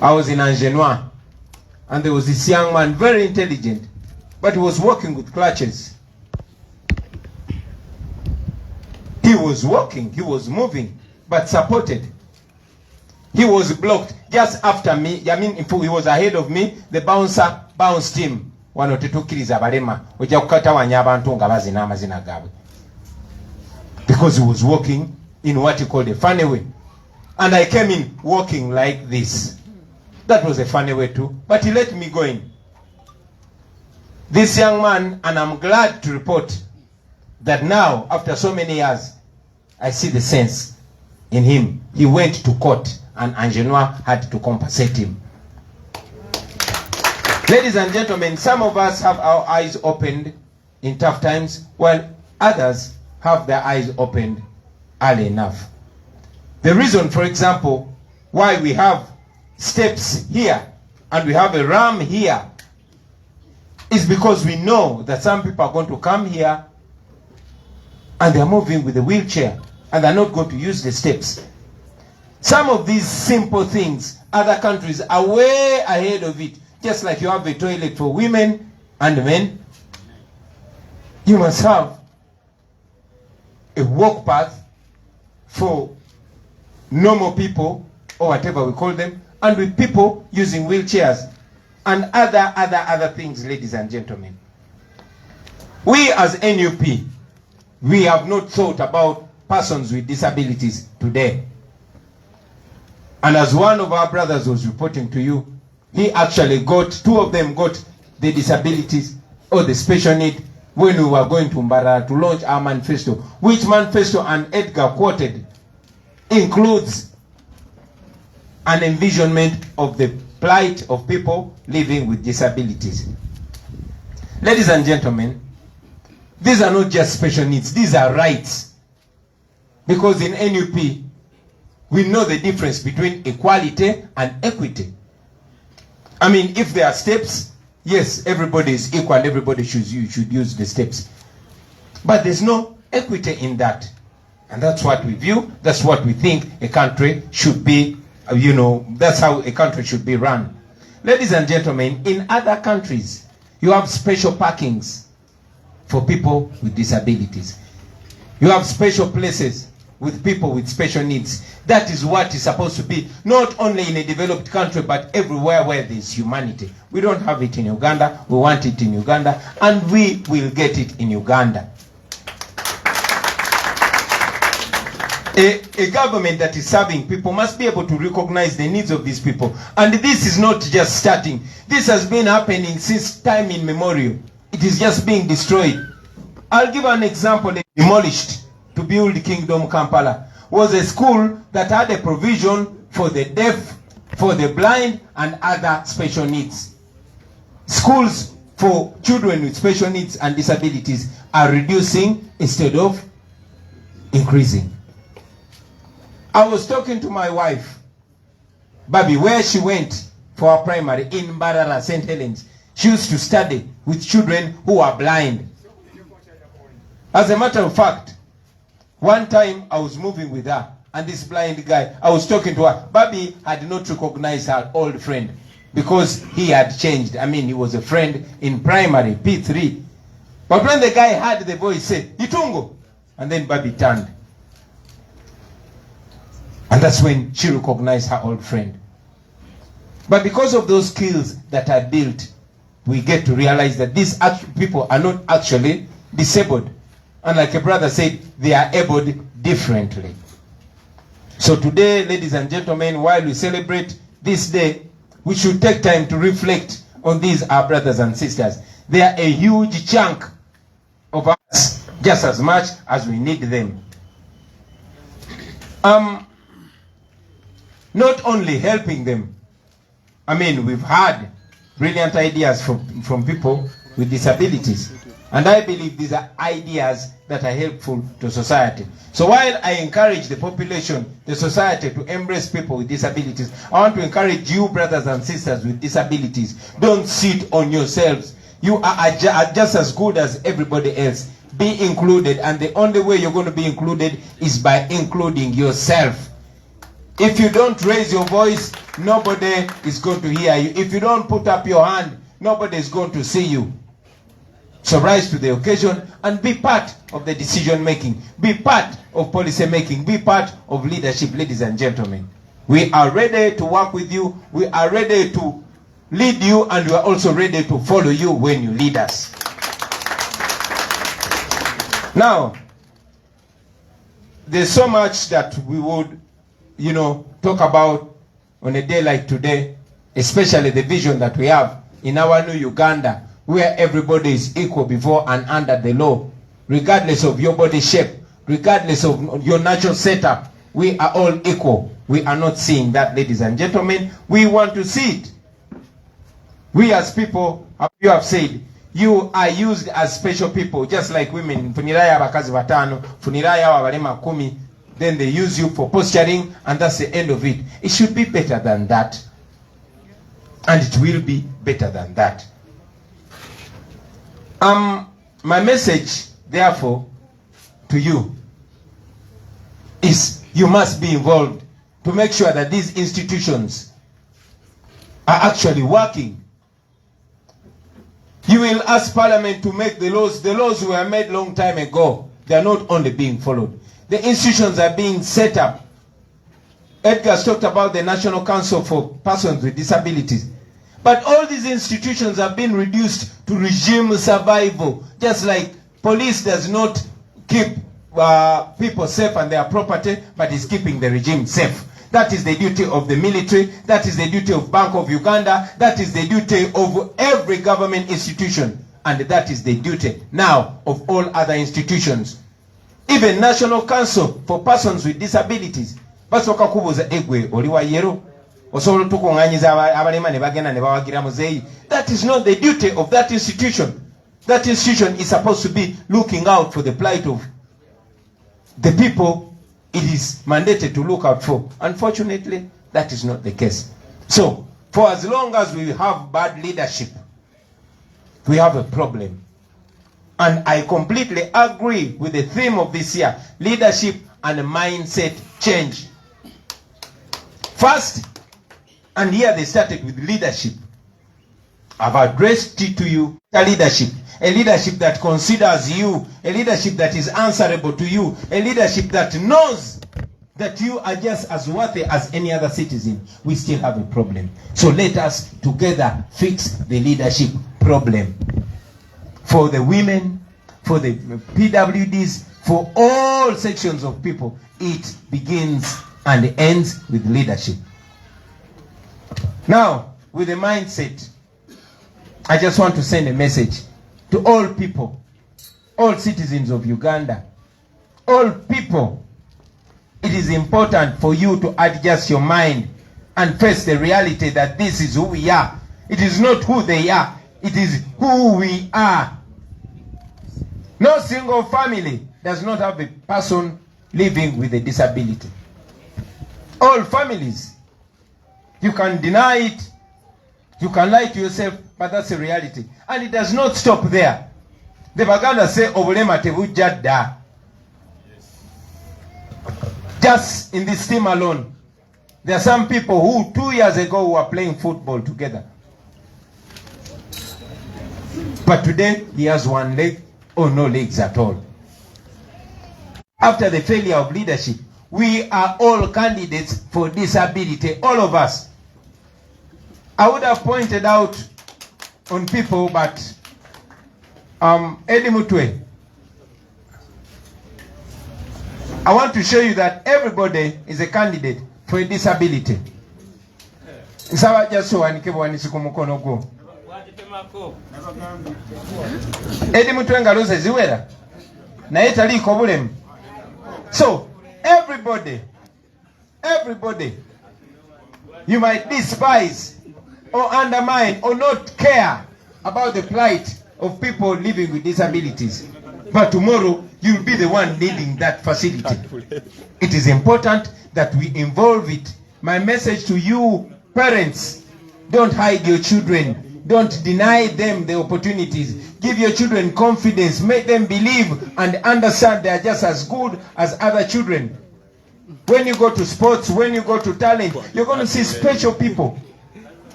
I was in Angenois, and there was this young man, very intelligent, but he was walking with crutches. He was walking, he was moving, but supported. He was blocked just after me. I mean, if he was ahead of me, the bouncer bounced him. Because he was walking in what he called a funny way. And I came in walking like this. That was a funny way too. But he let me go in. This young man, and I'm glad to report that now, after so many years, I see the sense in him. He went to court and Angenois had to compensate him. Ladies and gentlemen, some of us have our eyes opened in tough times, while others have their eyes opened early enough. The reason, for example, why we have steps here and we have a ramp here is because we know that some people are going to come here and they're moving with a wheelchair and they're not going to use the steps. Some of these simple things, other countries are way ahead of it. Just like you have a toilet for women and men, you must have a walk path for normal people, or whatever we call them, and with people using wheelchairs and other things, ladies and gentlemen. We as NUP, we have not thought about persons with disabilities today. And as one of our brothers was reporting to you, he actually got, two of them got the disabilities or the special need when we were going to Mbarara to launch our manifesto, which manifesto, and Edgar quoted, includes an envisionment of the plight of people living with disabilities. Ladies and gentlemen, these are not just special needs, these are rights. Because in NUP, we know the difference between equality and equity. I mean, if there are steps, yes, everybody is equal, everybody should use the steps. But there's no equity in that. And that's what we view, that's what we think a country should be, that's how a country should be run. Ladies and gentlemen, in other countries, you have special parkings for people with disabilities. You have special places with people with special needs. That is what is supposed to be, not only in a developed country, but everywhere where there is humanity. We don't have it in Uganda, we want it in Uganda, and we will get it in Uganda. A government that is serving people must be able to recognize the needs of these people. And this is not just starting. This has been happening since time immemorial. It is just being destroyed. I'll give an example. They demolished to build Kingdom Kampala was a school that had a provision for the deaf, for the blind, and other special needs. Schools for children with special needs and disabilities are reducing instead of increasing. I was talking to my wife, Babi, where she went for her primary in Mbarara, St. Helens. She used to study with children who are blind. As a matter of fact, one time I was moving with her and this blind guy, I was talking to her. Babi had not recognized her old friend because he had changed. I mean, he was a friend in primary, P3. But when the guy heard the voice, he said, Itungo. And then Babi turned. And that's when she recognized her old friend. But because of those skills that are built, we get to realize that these people are not actually disabled. And like a brother said, they are abled differently. So today, ladies and gentlemen, while we celebrate this day, we should take time to reflect on these, our brothers and sisters. They are a huge chunk of us, just as much as we need them. Not only helping them, I mean, we've had brilliant ideas from people with disabilities. And I believe these are ideas that are helpful to society. So while I encourage the population, the society to embrace people with disabilities, I want to encourage you, brothers and sisters with disabilities. Don't sit on yourselves. You are just as good as everybody else. Be included, and the only way you're going to be included is by including yourself. If you don't raise your voice, nobody is going to hear you. If you don't put up your hand, nobody is going to see you. So rise to the occasion and be part of the decision making. Be part of policy making. Be part of leadership, ladies and gentlemen. We are ready to work with you. We are ready to lead you, and we are also ready to follow you when you lead us. Now, there's so much that we would, talk about on a day like today, especially the vision that we have in our new Uganda, where everybody is equal before and under the law, regardless of your body shape, regardless of your natural setup. We are all equal. We are not seeing that, ladies and gentlemen. We want to see it. We as people, you have said, you are used as special people, just like women. Funiraya bakazi batano, funiraya wabalema 10. Then they use you for posturing, and that's the end of it. It should be better than that. And it will be better than that. My message, therefore, to you is you must be involved to make sure that these institutions are actually working. You will ask Parliament to make the laws. The laws were made long time ago. They are not only being followed. The institutions are being set up. Edgar's talked about the National Council for Persons with Disabilities. But all these institutions have been reduced to regime survival. Just like police does not keep people safe and their property, but is keeping the regime safe. That is the duty of the military. That is the duty of Bank of Uganda. That is the duty of every government institution. And that is the duty now of all other institutions. Even National Council for Persons with Disabilities. Basoka kubuza egwe oliwa yero. That is not the duty of that institution. That institution is supposed to be looking out for the plight of the people it is mandated to look out for. Unfortunately, that is not the case. So, for as long as we have bad leadership, we have a problem. And I completely agree with the theme of this year, leadership and mindset change. First, and here they started with leadership. I've addressed it to you, a leadership that considers you, a leadership that is answerable to you, a leadership that knows that you are just as worthy as any other citizen. We still have a problem. So let us together fix the leadership problem. For the women, for the PWDs, for all sections of people, it begins and ends with leadership. Now, with the mindset, I just want to send a message to all people, all citizens of Uganda, all people. It is important for you to adjust your mind and face the reality that this is who we are. It is not who they are. It is who we are. No single family does not have a person living with a disability. All families. You can deny it, you can lie to yourself, but that's a reality. And it does not stop there. The Baganda say, obulema tebujjadda. Just in this team alone, there are some people who 2 years ago were playing football together. But today, he has one leg or no legs at all. After the failure of leadership, we are all candidates for disability, all of us. I would have pointed out on people, but Eddie Mutwe, I want to show you that everybody is a candidate for a disability. Nsawa jaso wanikebo wanisiku mukono go. Eddie Mutwe ngaluze ziwera. Na yeta liko bulemu. So, everybody, you might despise or undermine or not care about the plight of people living with disabilities. But tomorrow, you'll be the one leading that facility. It is important that we involve it. My message to you, parents, don't hide your children. Don't deny them the opportunities. Give your children confidence. Make them believe and understand they are just as good as other children. When you go to sports, when you go to talent, you're going to see special people.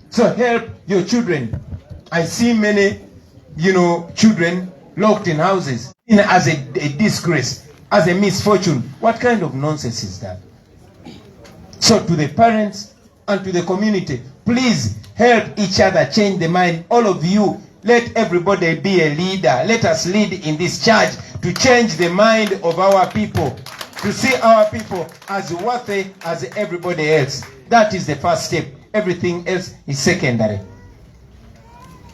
So help your children. I see many, children locked in houses as a disgrace, as a misfortune. What kind of nonsense is that? So to the parents and to the community, please help each other change the mind. All of you, let everybody be a leader. Let us lead in this charge to change the mind of our people, to see our people as worthy as everybody else. That is the first step. Everything else is secondary.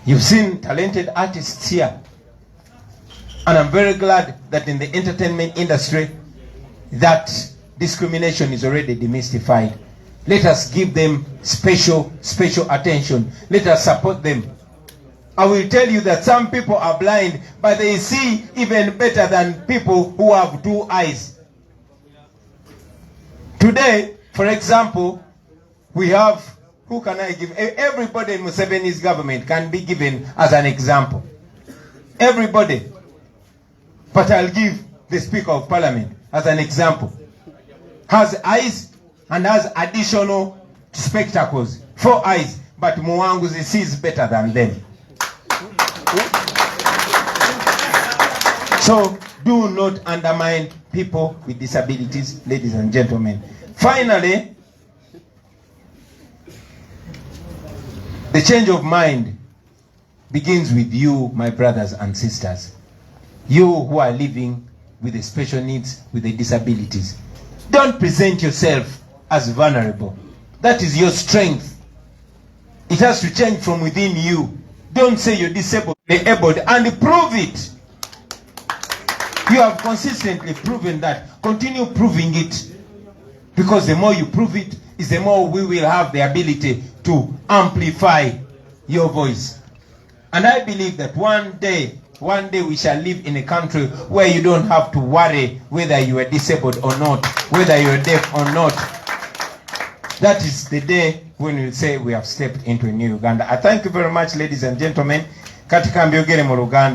You've seen talented artists here. And I'm very glad that in the entertainment industry, that discrimination is already demystified. Let us give them special attention. Let us support them. I will tell you that some people are blind, but they see even better than people who have 2 eyes. Today, for example, we have, who can I give? Everybody in Museveni's government can be given as an example. Everybody. But I'll give the Speaker of Parliament as an example. Has eyes and has additional spectacles. 4 eyes, but Mwanguzi sees better than them. So do not undermine people with disabilities, ladies and gentlemen. Finally, the change of mind begins with you, my brothers and sisters. You who are living with the special needs, with the disabilities. Don't present yourself as vulnerable. That is your strength. It has to change from within you. Don't say you're disabled, and prove it. You have consistently proven that. Continue proving it. Because the more you prove it, is the more we will have the ability to amplify your voice. And I believe that one day we shall live in a country where you don't have to worry whether you are disabled or not, whether you are deaf or not. That is the day when we say we have stepped into a new Uganda. I thank you very much, ladies and gentlemen. Katika mbiogere mu Luganda.